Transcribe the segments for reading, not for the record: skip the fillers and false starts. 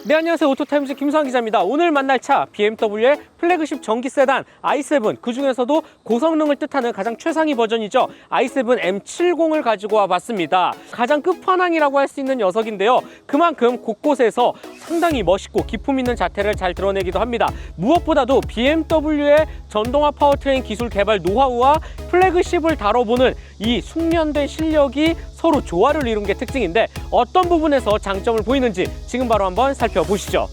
네, 안녕하세요. 오토타임즈 김수환 기자입니다. 오늘 만날 차 BMW의 플래그십 전기 세단 i7, 그 중에서도 고성능을 뜻하는 가장 최상위 버전이죠. i7 M70을 가지고 와봤습니다. 가장 끝판왕이라고 할 수 있는 녀석인데요. 그만큼 곳곳에서 상당히 멋있고 기품 있는 자태를 잘 드러내기도 합니다. 무엇보다도 BMW의 전동화 파워트레인 기술 개발 노하우와 플래그십을 다뤄보는 이 숙련된 실력이 서로 조화를 이룬 게 특징인데, 어떤 부분에서 장점을 보이는지 지금 바로 한번 살펴보시죠.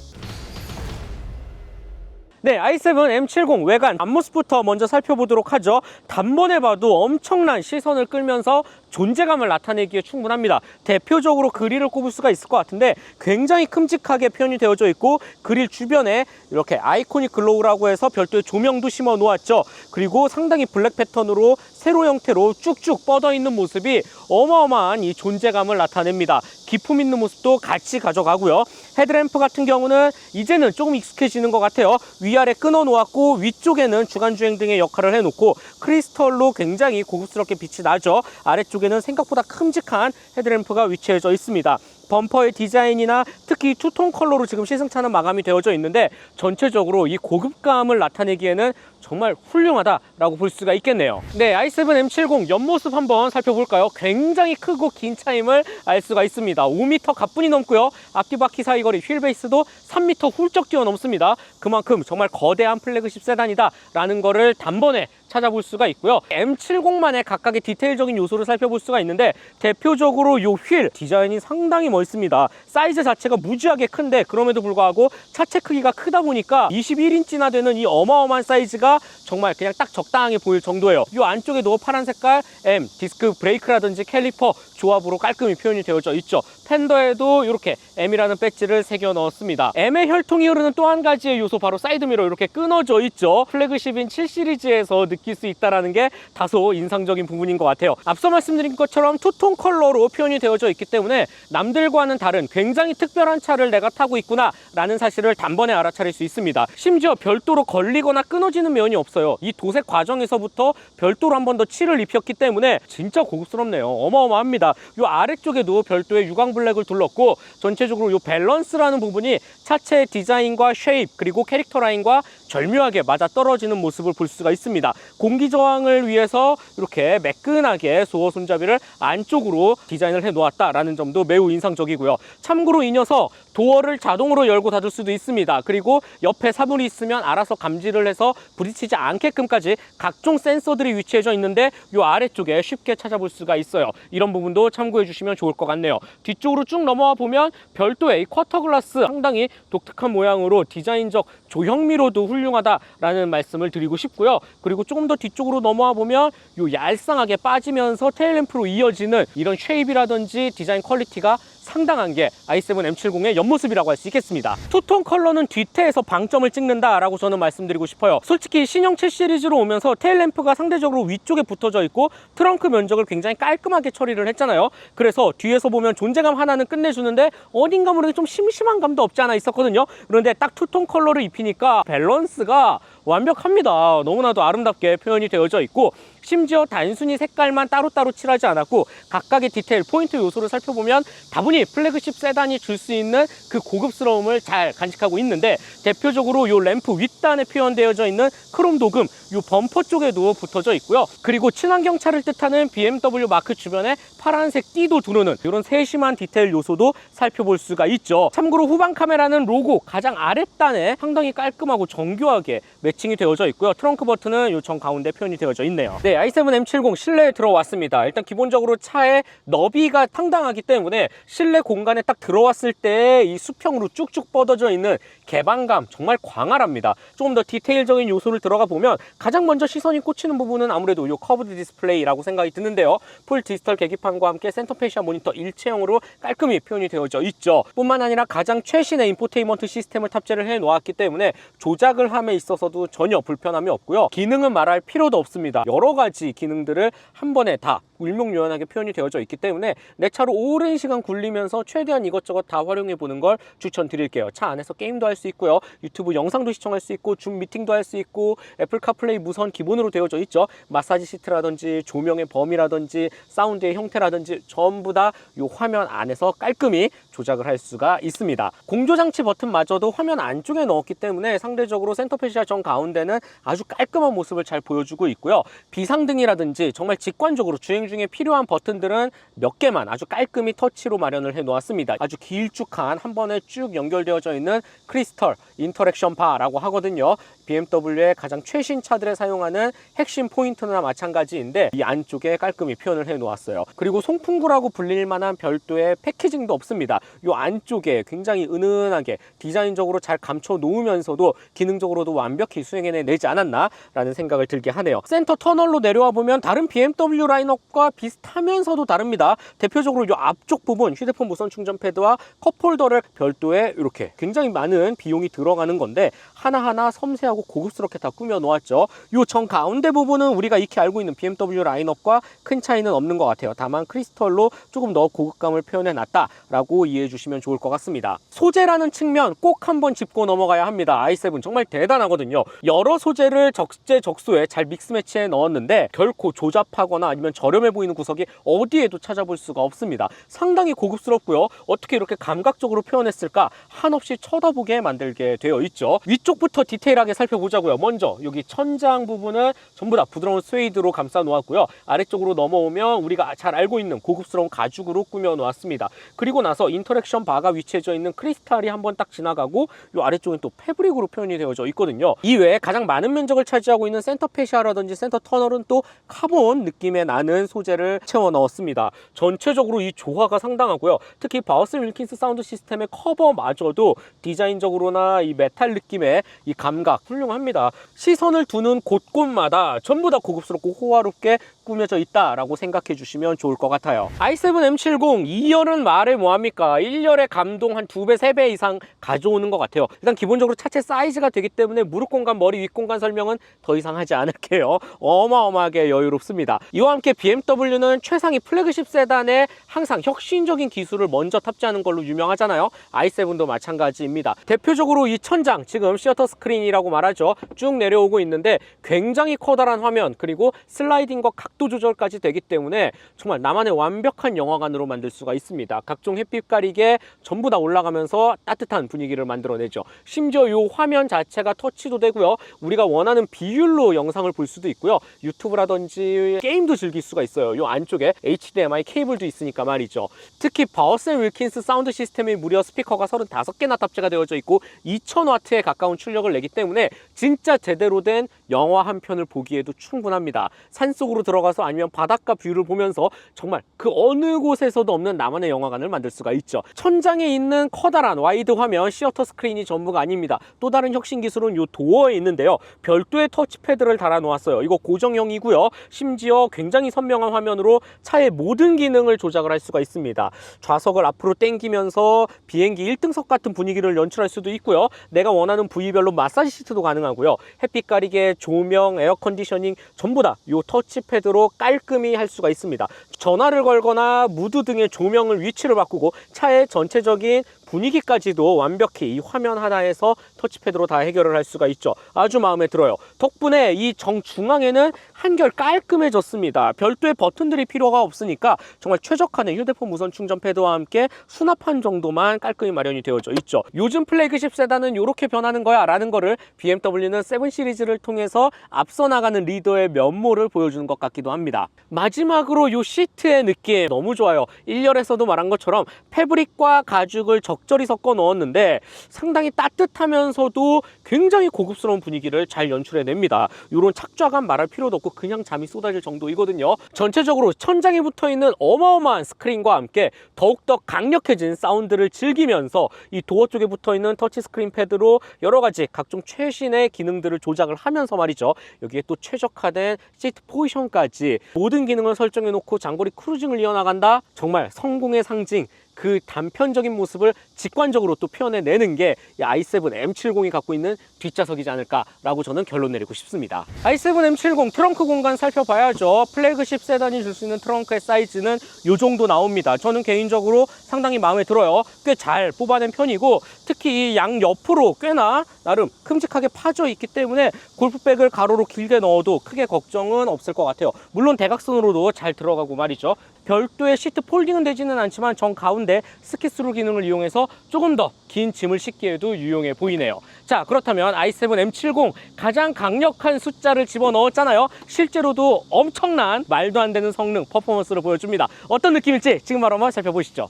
네, i7 M70 외관 앞모습부터 먼저 살펴보도록 하죠. 단번에 봐도 엄청난 시선을 끌면서 존재감을 나타내기에 충분합니다. 대표적으로 그릴을 꼽을 수가 있을 것 같은데, 굉장히 큼직하게 표현이 되어져 있고, 그릴 주변에 이렇게 아이코닉 글로우라고 해서 별도의 조명도 심어 놓았죠. 그리고 상당히 블랙 패턴으로 세로 형태로 쭉쭉 뻗어 있는 모습이 어마어마한 이 존재감을 나타냅니다. 기품 있는 모습도 같이 가져가고요. 헤드램프 같은 경우는 이제는 조금 익숙해지는 것 같아요. 위아래 끊어 놓았고, 위쪽에는 주간주행 등의 역할을 해놓고 크리스털로 굉장히 고급스럽게 빛이 나죠. 아래쪽에는 생각보다 큼직한 헤드램프가 위치해져 있습니다. 범퍼의 디자인이나 특히 투톤 컬러로 지금 시승차는 마감이 되어져 있는데, 전체적으로 이 고급감을 나타내기에는 정말 훌륭하다라고 볼 수가 있겠네요. 네, i7 M70 옆모습 한번 살펴볼까요? 굉장히 크고 긴 차임을 알 수가 있습니다. 5m 가뿐히 넘고요. 앞뒤바퀴 사이거리 휠베이스도 3m 훌쩍 뛰어넘습니다. 그만큼 정말 거대한 플래그십 세단이다 라는 거를 단번에 찾아볼 수가 있고요. M70만의 각각의 디테일적인 요소를 살펴볼 수가 있는데, 대표적으로 이 휠 디자인이 상당히 멋있습니다. 사이즈 자체가 무지하게 큰데 그럼에도 불구하고 차체 크기가 크다 보니까 21인치나 되는 이 어마어마한 사이즈가 정말 그냥 딱 적당하게 보일 정도예요. 이 안쪽에도 파란 색깔 M 디스크 브레이크라든지 캘리퍼 조합으로 깔끔히 표현이 되어져 있죠. 팬더에도 이렇게 M이라는 배지를 새겨 넣었습니다. M의 혈통이 흐르는 또 한 가지의 요소, 바로 사이드미러 이렇게 끊어져 있죠. 플래그십인 7시리즈에서 느낄 수 있다는 게 다소 인상적인 부분인 것 같아요. 앞서 말씀드린 것처럼 투톤 컬러로 표현이 되어져 있기 때문에 남들과는 다른 굉장히 특별한 차를 내가 타고 있구나 라는 사실을 단번에 알아차릴 수 있습니다. 심지어 별도로 걸리거나 끊어지는 면이 없어요. 이 도색 과정에서부터 별도로 한 번 더 칠을 입혔기 때문에 진짜 고급스럽네요. 어마어마합니다. 이 아래쪽에도 별도의 유광 블랙을 둘렀고, 전체적으로 이 밸런스라는 부분이 차체의 디자인과 쉐입 그리고 캐릭터 라인과 절묘하게 맞아 떨어지는 모습을 볼 수가 있습니다. 공기 저항을 위해서 이렇게 매끈하게 소어 손잡이를 안쪽으로 디자인을 해 놓았다라는 점도 매우 인상적이고요. 참고로 이 녀석 도어를 자동으로 열고 닫을 수도 있습니다. 그리고 옆에 사물이 있으면 알아서 감지를 해서 부딪히지 않게끔까지 각종 센서들이 위치해져 있는데, 이 아래쪽에 쉽게 찾아볼 수가 있어요. 이런 부분도 참고해 주시면 좋을 것 같네요. 뒤쪽으로 쭉 넘어와 보면 별도의 쿼터 글라스, 상당히 독특한 모양으로 디자인적 조형미로도 훌륭하다라는 말씀을 드리고 싶고요. 그리고 조금 더 뒤쪽으로 넘어와 보면 요 얄쌍하게 빠지면서 테일램프로 이어지는 이런 쉐입이라든지 디자인 퀄리티가 상당한 게 i7 M70의 옆모습이라고 할 수 있겠습니다. 투톤 컬러는 뒤태에서 방점을 찍는다라고 저는 말씀드리고 싶어요. 솔직히 신형 7시리즈로 오면서 테일램프가 상대적으로 위쪽에 붙어져 있고 트렁크 면적을 굉장히 깔끔하게 처리를 했잖아요. 그래서 뒤에서 보면 존재감 하나는 끝내주는데 어딘가 모르게 좀 심심한 감도 없지 않아 있었거든요. 그런데 딱 투톤 컬러를 입히니까 밸런스가 완벽합니다. 너무나도 아름답게 표현이 되어져 있고, 심지어 단순히 색깔만 따로따로 칠하지 않았고 각각의 디테일, 포인트 요소를 살펴보면 다분히 플래그십 세단이 줄 수 있는 그 고급스러움을 잘 간직하고 있는데, 대표적으로 이 램프 윗단에 표현되어져 있는 크롬 도금, 이 범퍼 쪽에도 붙어져 있고요. 그리고 친환경차를 뜻하는 BMW 마크 주변에 파란색 띠도 두르는 이런 세심한 디테일 요소도 살펴볼 수가 있죠. 참고로 후방 카메라는 로고 가장 아랫단에 상당히 깔끔하고 정교하게 매칭이 되어져 있고요. 트렁크 버튼은 이 정 가운데 표현이 되어져 있네요. 네, i7 M70 실내에 들어왔습니다. 일단 기본적으로 차의 너비가 상당하기 때문에 실내 공간에 딱 들어왔을 때 이 수평으로 쭉쭉 뻗어져 있는 개방감 정말 광활합니다. 조금 더 디테일적인 요소를 들어가 보면 가장 먼저 시선이 꽂히는 부분은 아무래도 이 커브드 디스플레이라고 생각이 드는데요. 풀 디지털 계기판과 함께 센터페시아 모니터 일체형으로 깔끔히 표현이 되어져 있죠. 뿐만 아니라 가장 최신의 인포테인먼트 시스템을 탑재를 해 놓았기 때문에 조작을 함에 있어서도 전혀 불편함이 없고요. 기능은 말할 필요도 없습니다. 여러 가지 기능들을 한 번에 다 일목요연하게 표현이 되어져 있기 때문에 내 차로 오랜 시간 굴리면서 최대한 이것저것 다 활용해 보는 걸 추천드릴게요. 차 안에서 게임도 할 수 있고요, 유튜브 영상도 시청할 수 있고, 줌 미팅도 할 수 있고, 애플 카플레이 무선 기본으로 되어져 있죠. 마사지 시트라든지 조명의 범위라든지 사운드의 형태라든지 전부 다 이 화면 안에서 깔끔히 조작을 할 수가 있습니다. 공조장치 버튼마저도 화면 안쪽에 넣었기 때문에 상대적으로 센터페시아 정 가운데는 아주 깔끔한 모습을 잘 보여주고 있고요. 비상등이라든지 정말 직관적으로 주행 중에 필요한 버튼들은 몇 개만 아주 깔끔히 터치로 마련을 해 놓았습니다. 아주 길쭉한 한 번에 쭉 연결되어져 있는 크리스털 인터랙션 바라고 하거든요. BMW의 가장 최신 차들에 사용하는 핵심 포인트나 마찬가지인데 이 안쪽에 깔끔히 표현을 해 놓았어요. 그리고 송풍구라고 불릴 만한 별도의 패키징도 없습니다. 이 안쪽에 굉장히 은은하게 디자인적으로 잘 감춰 놓으면서도 기능적으로도 완벽히 수행해내지 않았나 라는 생각을 들게 하네요. 센터 터널로 내려와 보면 다른 BMW 라인업과 비슷하면서도 다릅니다. 대표적으로 이 앞쪽 부분 휴대폰 무선 충전 패드와 컵홀더를 별도의 이렇게 굉장히 많은 비용이 들어가는 건데 하나하나 섬세하고 고급스럽게 다 꾸며 놓았죠. 이 정 가운데 부분은 우리가 익히 알고 있는 BMW 라인업과 큰 차이는 없는 것 같아요. 다만 크리스털로 조금 더 고급감을 표현해 놨다라고 이해해 주시면 좋을 것 같습니다. 소재라는 측면 꼭 한번 짚고 넘어가야 합니다. i7 정말 대단하거든요. 여러 소재를 적재적소에 잘 믹스 매치해 넣었는데 결코 조잡하거나 아니면 저렴해 보이는 구석이 어디에도 찾아볼 수가 없습니다. 상당히 고급스럽고요. 어떻게 이렇게 감각적으로 표현했을까 한없이 쳐다보게 만들게 되어 있죠. 위쪽부터 디테일하게 살펴보자고요. 먼저 여기 천장 부분은 전부 다 부드러운 스웨이드로 감싸 놓았고요. 아래쪽으로 넘어오면 우리가 잘 알고 있는 고급스러운 가죽으로 꾸며 놓았습니다. 그리고 나서 인터랙션 바가 위치해져 있는 크리스탈이 한번 딱 지나가고 이 아래쪽은 또 패브릭으로 표현이 되어져 있거든요. 이외에 가장 많은 면적을 차지하고 있는 센터 페시아라든지 센터 터널은 또 카본 느낌의 나는 소재를 채워 넣었습니다. 전체적으로 이 조화가 상당하고요. 특히 바우스 윌킨스 사운드 시스템의 커버마저도 디자인적으로나 이 메탈 느낌의 이 감각 훌륭합니다. 시선을 두는 곳곳마다 전부 다 고급스럽고 호화롭게 꾸며져 있다라고 생각해 주시면 좋을 것 같아요. i7 M70 2열은 말해 뭐합니까? 1열의 감동 한 2배, 3배 이상 가져오는 것 같아요. 일단 기본적으로 차체 사이즈가 되기 때문에 무릎 공간, 머리 윗 공간 설명은 더 이상 하지 않을게요. 어마어마하게 여유롭습니다. 이와 함께 BMW는 최상위 플래그십 세단에 항상 혁신적인 기술을 먼저 탑재하는 걸로 유명하잖아요. i7도 마찬가지입니다. 대표적으로 이 천장, 지금 시어터 스크린이라고 말하죠. 쭉 내려오고 있는데 굉장히 커다란 화면, 그리고 슬라이딩과 각도 조절까지 되기 때문에 정말 나만의 완벽한 영화관으로 만들 수가 있습니다. 각종 햇빛 가리개 전부 다 올라가면서 따뜻한 분위기를 만들어내죠. 심지어 이 화면 자체가 터치도 되고요. 우리가 원하는 비율로 영상을 볼 수도 있고요. 유튜브라든지 게임도 즐길 수가 있어요. 이 안쪽에 HDMI 케이블도 있으니까 말이죠. 특히 바우스 앤 윌킨스 사운드 시스템이 무려 스피커가 35개나 탑재가 되어져 있고 2000W에 가까운 출력을 내기 때문에 진짜 제대로 된 영화 한 편을 보기에도 충분합니다. 산속으로 들어가서 아니면 바닷가 뷰를 보면서 정말 그 어느 곳에서도 없는 나만의 영화관을 만들 수가 있죠. 천장에 있는 커다란 와이드 화면 시어터 스크린이 전부가 아닙니다. 또 다른 혁신 기술은 이 도어에 있는데요. 별도의 터치패드를 달아 놓았어요. 이거 고정형이고요. 심지어 굉장히 선명한 화면으로 차의 모든 기능을 조작을 할 수가 있습니다. 좌석을 앞으로 당기면서 비행기 1등석 같은 분위기를 연출할 수도 있고요. 내가 원하는 부위별로 마사지 시트도 가능하고요. 햇빛 가리개, 조명, 에어 컨디셔닝 전부 다 이 터치패드로 깔끔히 할 수가 있습니다. 전화를 걸거나 무드 등의 조명을 위치를 바꾸고 차의 전체적인 분위기까지도 완벽히 이 화면 하나에서 터치패드로 다 해결을 할 수가 있죠. 아주 마음에 들어요. 덕분에 이 정중앙에는 한결 깔끔해졌습니다. 별도의 버튼들이 필요가 없으니까 정말 최적화된 휴대폰 무선 충전 패드와 함께 수납한 정도만 깔끔히 마련이 되어져 있죠. 요즘 플래그십 세단은 이렇게 변하는 거야 라는 거를 BMW는 7 시리즈를 통해서 앞서 나가는 리더의 면모를 보여주는 것 같기도 합니다. 마지막으로 이 시트의 느낌 너무 좋아요. 1열에서도 말한 것처럼 패브릭과 가죽을 적절히 섞어 넣었는데 상당히 따뜻하면서도 굉장히 고급스러운 분위기를 잘 연출해냅니다. 이런 착좌감 말할 필요도 없고 그냥 잠이 쏟아질 정도이거든요. 전체적으로 천장에 붙어있는 어마어마한 스크린과 함께 더욱더 강력해진 사운드를 즐기면서 이 도어 쪽에 붙어있는 터치스크린 패드로 여러가지 각종 최신의 기능들을 조작을 하면서 말이죠. 여기에 또 최적화된 시트 포지션까지 모든 기능을 설정해 놓고 장거리 크루징을 이어나간다. 정말 성공의 상징, 그 단편적인 모습을 직관적으로 또 표현해내는 게 이 i7 M70이 갖고 있는 뒷좌석이지 않을까라고 저는 결론 내리고 싶습니다. i7 M70 트렁크 공간 살펴봐야죠. 플래그십 세단이 줄 수 있는 트렁크의 사이즈는 이 정도 나옵니다. 저는 개인적으로 상당히 마음에 들어요. 꽤 잘 뽑아낸 편이고, 특히 이 양 옆으로 꽤나 나름 큼직하게 파져 있기 때문에 골프백을 가로로 길게 넣어도 크게 걱정은 없을 것 같아요. 물론 대각선으로도 잘 들어가고 말이죠. 별도의 시트 폴딩은 되지는 않지만 정 가운데 스키스루 기능을 이용해서 조금 더 긴 짐을 싣기에도 유용해 보이네요. 자, 그렇다면 i7 M70 가장 강력한 숫자를 집어넣었잖아요. 실제로도 엄청난 말도 안 되는 성능, 퍼포먼스를 보여줍니다. 어떤 느낌일지 지금 바로 한번 살펴보시죠.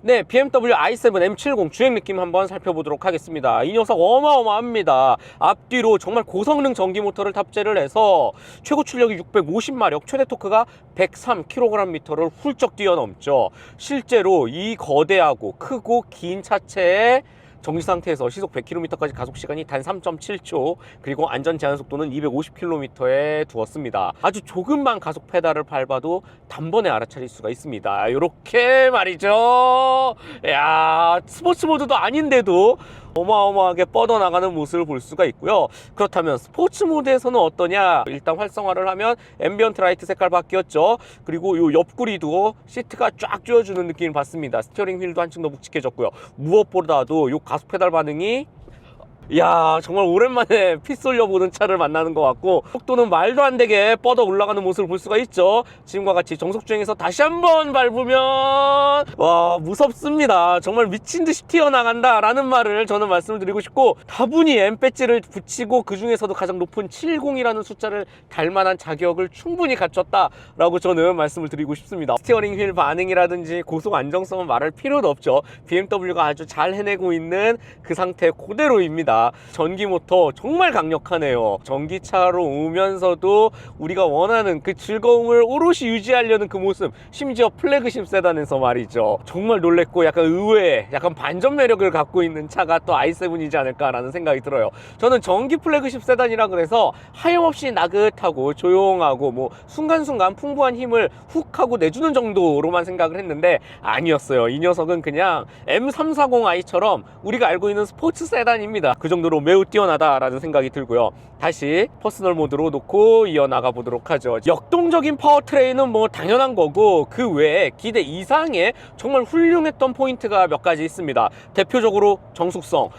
네, BMW i7 M70 주행 느낌 한번 살펴보도록 하겠습니다. 이 녀석 어마어마합니다. 앞뒤로 정말 고성능 전기 모터를 탑재를 해서 최고 출력이 650마력, 최대 토크가 103kgm를 훌쩍 뛰어넘죠. 실제로 이 거대하고 크고 긴 차체에 정지 상태에서 시속 100km까지 가속 시간이 단 3.7초, 그리고 안전 제한 속도는 250km에 두었습니다. 아주 조금만 가속 페달을 밟아도 단번에 알아차릴 수가 있습니다. 이렇게 말이죠. 야, 스포츠 모드도 아닌데도 어마어마하게 뻗어나가는 모습을 볼 수가 있고요. 그렇다면 스포츠 모드에서는 어떠냐? 일단 활성화를 하면 앰비언트 라이트 색깔 바뀌었죠. 그리고 이 옆구리도 시트가 쫙 조여주는 느낌을 받습니다. 스티어링 휠도 한층 더 묵직해졌고요. 무엇보다도 이 가속 페달 반응이, 이야, 정말 오랜만에 피 쏠려보는 차를 만나는 것 같고, 속도는 말도 안 되게 뻗어 올라가는 모습을 볼 수가 있죠. 지금과 같이 정속주행에서 다시 한번 밟으면 와, 무섭습니다. 정말 미친듯이 튀어나간다 라는 말을 저는 말씀을 드리고 싶고, 다분히 M 배지를 붙이고 그 중에서도 가장 높은 70이라는 숫자를 달 만한 자격을 충분히 갖췄다 라고 저는 말씀을 드리고 싶습니다. 스티어링 휠 반응이라든지 고속 안정성은 말할 필요도 없죠. BMW가 아주 잘 해내고 있는 그 상태 그대로입니다. 전기 모터 정말 강력하네요. 전기차로 오면서도 우리가 원하는 그 즐거움을 오롯이 유지하려는 그 모습, 심지어 플래그십 세단에서 말이죠. 정말 놀랬고 약간 의외의 약간 반전 매력을 갖고 있는 차가 또 i7이지 않을까라는 생각이 들어요. 저는 전기 플래그십 세단이라 그래서 하염없이 나긋하고 조용하고 뭐 순간순간 풍부한 힘을 훅 하고 내주는 정도로만 생각을 했는데 아니었어요. 이 녀석은 그냥 M340i처럼 우리가 알고 있는 스포츠 세단입니다. 그 정도로 매우 뛰어나다라는 생각이 들고요. 다시 퍼스널 모드로 놓고 이어나가 보도록 하죠. 역동적인 파워트레인은 뭐 당연한 거고, 그 외에 기대 이상의 정말 훌륭했던 포인트가 몇 가지 있습니다. 대표적으로 정숙성,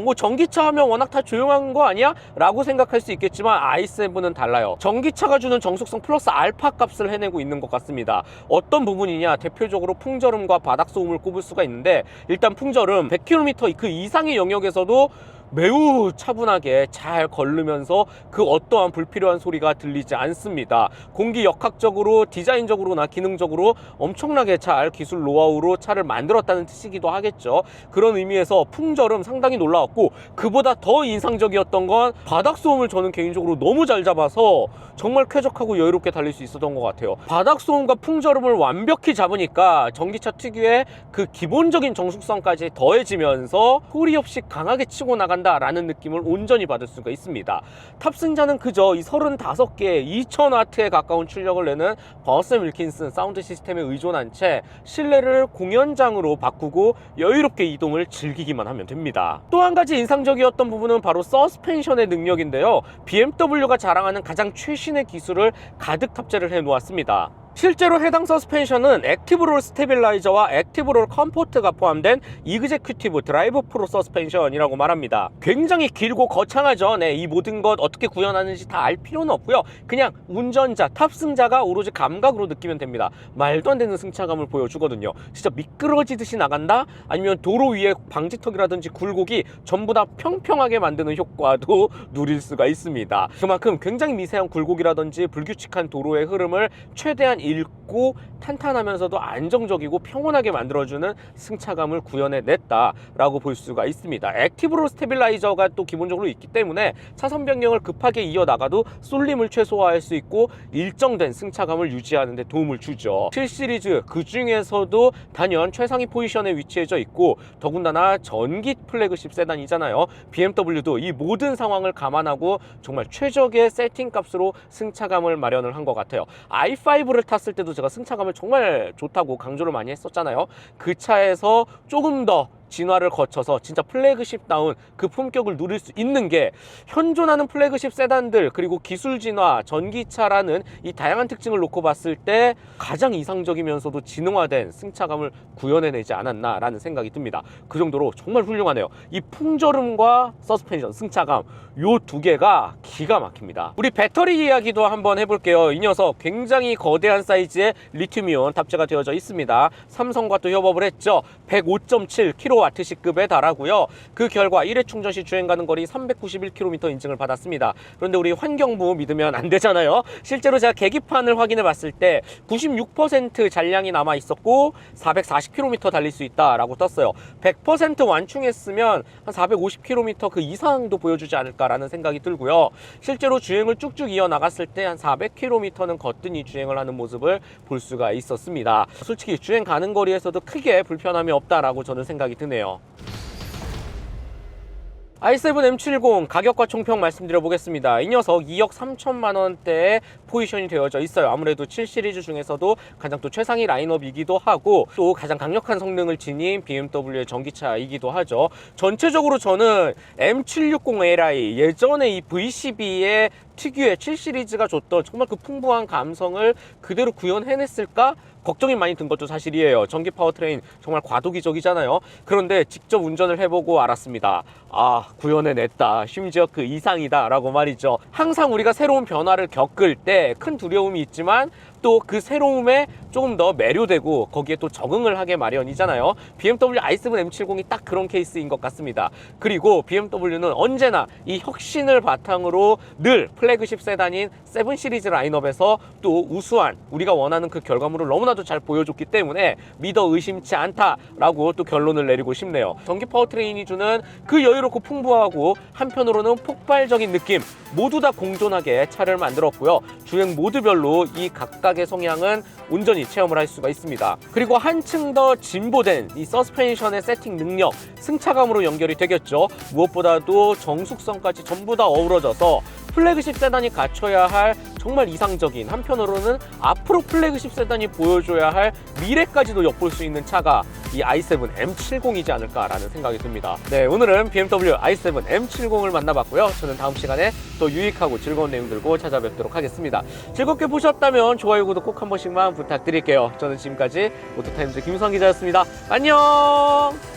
뭐 전기차 하면 워낙 다 조용한 거 아니야? 라고 생각할 수 있겠지만 i7은 달라요. 전기차가 주는 정숙성 플러스 알파 값을 해내고 있는 것 같습니다. 어떤 부분이냐? 대표적으로 풍절음과 바닥 소음을 꼽을 수가 있는데, 일단 풍절음 100km 그 이상의 영역에서도 매우 차분하게 잘 걸르면서 그 어떠한 불필요한 소리가 들리지 않습니다. 공기 역학적으로, 디자인적으로나 기능적으로 엄청나게 잘 기술 노하우로 차를 만들었다는 뜻이기도 하겠죠. 그런 의미에서 풍절음 상당히 놀라웠고, 그보다 더 인상적이었던 건 바닥 소음을 저는 개인적으로 너무 잘 잡아서 정말 쾌적하고 여유롭게 달릴 수 있었던 것 같아요. 바닥 소음과 풍절음을 완벽히 잡으니까 전기차 특유의 그 기본적인 정숙성까지 더해지면서 소리 없이 강하게 치고 나간다 라는 느낌을 온전히 받을 수가 있습니다. 탑승자는 그저 이 35개의 2000W에 가까운 출력을 내는 버슨 윌킨슨 사운드 시스템에 의존한 채 실내를 공연장으로 바꾸고 여유롭게 이동을 즐기기만 하면 됩니다. 또 한 가지 인상적이었던 부분은 바로 서스펜션의 능력인데요. BMW가 자랑하는 가장 최신의 기술을 가득 탑재를 해 놓았습니다. 실제로 해당 서스펜션은 액티브 롤 스테빌라이저와 액티브 롤 컴포트가 포함된 이그제큐티브 드라이브 프로 서스펜션이라고 말합니다. 굉장히 길고 거창하죠. 네, 이 모든 것 어떻게 구현하는지 다 알 필요는 없고요. 그냥 운전자, 탑승자가 오로지 감각으로 느끼면 됩니다. 말도 안 되는 승차감을 보여주거든요. 진짜 미끄러지듯이 나간다? 아니면 도로 위에 방지턱이라든지 굴곡이 전부 다 평평하게 만드는 효과도 누릴 수가 있습니다. 그만큼 굉장히 미세한 굴곡이라든지 불규칙한 도로의 흐름을 최대한 읽고 탄탄하면서도 안정적이고 평온하게 만들어주는 승차감을 구현해냈다라고 볼 수가 있습니다. 액티브 롤 스테빌라이저가 또 기본적으로 있기 때문에 차선 변경을 급하게 이어나가도 쏠림을 최소화할 수 있고 일정된 승차감을 유지하는 데 도움을 주죠. 7시리즈 그 중에서도 단연 최상위 포지션에 위치해져 있고, 더군다나 전기 플래그십 세단이잖아요. BMW도 이 모든 상황을 감안하고 정말 최적의 세팅 값으로 승차감을 마련을 한 것 같아요. i5를 탔을 때도 제가 승차감을 정말 좋다고 강조를 많이 했었잖아요. 그 차에서 조금 더 진화를 거쳐서 진짜 플래그십다운 그 품격을 누릴 수 있는 게 현존하는 플래그십 세단들 그리고 기술 진화, 전기차라는 이 다양한 특징을 놓고 봤을 때 가장 이상적이면서도 진흥화된 승차감을 구현해내지 않았나라는 생각이 듭니다. 그 정도로 정말 훌륭하네요. 이 풍절음과 서스펜션, 승차감 요 두 개가 기가 막힙니다. 우리 배터리 이야기도 한번 해볼게요. 이 녀석 굉장히 거대한 사이즈의 리튬이온 탑재가 되어져 있습니다. 삼성과 또 협업을 했죠. 105.7kWh급에 달하고요. 그 결과 1회 충전 시 주행 가는 거리 391km 인증을 받았습니다. 그런데 우리 환경부 믿으면 안 되잖아요. 실제로 제가 계기판을 확인해 봤을 때 96% 잔량이 남아 있었고 440km 달릴 수 있다라고 떴어요. 100% 완충했으면 한 450km 그 이상도 보여주지 않을까라는 생각이 들고요. 실제로 주행을 쭉쭉 이어나갔을 때 한 400km는 거뜬히 주행을 하는 모습을 볼 수가 있었습니다. 솔직히 주행 가는 거리에서도 크게 불편함이 없다라고 저는 생각이 드네요. i7 M70 가격과 총평 말씀드려 보겠습니다. 이 녀석 2억 3천만 원대에 포지션이 되어져 있어요. 아무래도 7 시리즈 중에서도 가장 또 최상위 라인업이기도 하고 또 가장 강력한 성능을 지닌 BMW의 전기차이기도 하죠. 전체적으로 저는 M760Li 예전에 이 V12의 특유의 7 시리즈가 줬던 정말 그 풍부한 감성을 그대로 구현해냈을까? 걱정이 많이 든 것도 사실이에요. 전기 파워트레인 정말 과도기적이잖아요. 그런데 직접 운전을 해보고 알았습니다. 아, 구현해냈다. 심지어 그 이상이다 라고 말이죠. 항상 우리가 새로운 변화를 겪을 때 큰 두려움이 있지만 또 그 새로움에 조금 더 매료되고 거기에 또 적응을 하게 마련이잖아요. BMW i7 M70이 딱 그런 케이스인 것 같습니다. 그리고 BMW는 언제나 이 혁신을 바탕으로 늘 플래그십 세단인 7 시리즈 라인업에서 또 우수한 우리가 원하는 그 결과물을 너무나도 잘 보여줬기 때문에 믿어 의심치 않다라고 또 결론을 내리고 싶네요. 전기 파워트레인이 주는 그 여유롭고 풍부하고 한편으로는 폭발적인 느낌 모두 다 공존하게 차를 만들었고요. 주행 모드별로 이 각각의 성향은 온전히 체험을 할 수가 있습니다. 그리고 한층 더 진보된 이 서스펜션의 세팅 능력, 승차감으로 연결이 되겠죠. 무엇보다도 정숙성까지 전부 다 어우러져서 플래그십 세단이 갖춰야 할 정말 이상적인, 한편으로는 앞으로 플래그십 세단이 보여줘야 할 미래까지도 엿볼 수 있는 차가 이 i7 M70이지 않을까라는 생각이 듭니다. 네, 오늘은 BMW i7 M70을 만나봤고요. 저는 다음 시간에 더 유익하고 즐거운 내용 들고 찾아뵙도록 하겠습니다. 즐겁게 보셨다면 좋아요, 구독 꼭 한 번씩만 부탁드릴게요. 저는 지금까지 오토타임즈 김우성 기자였습니다. 안녕!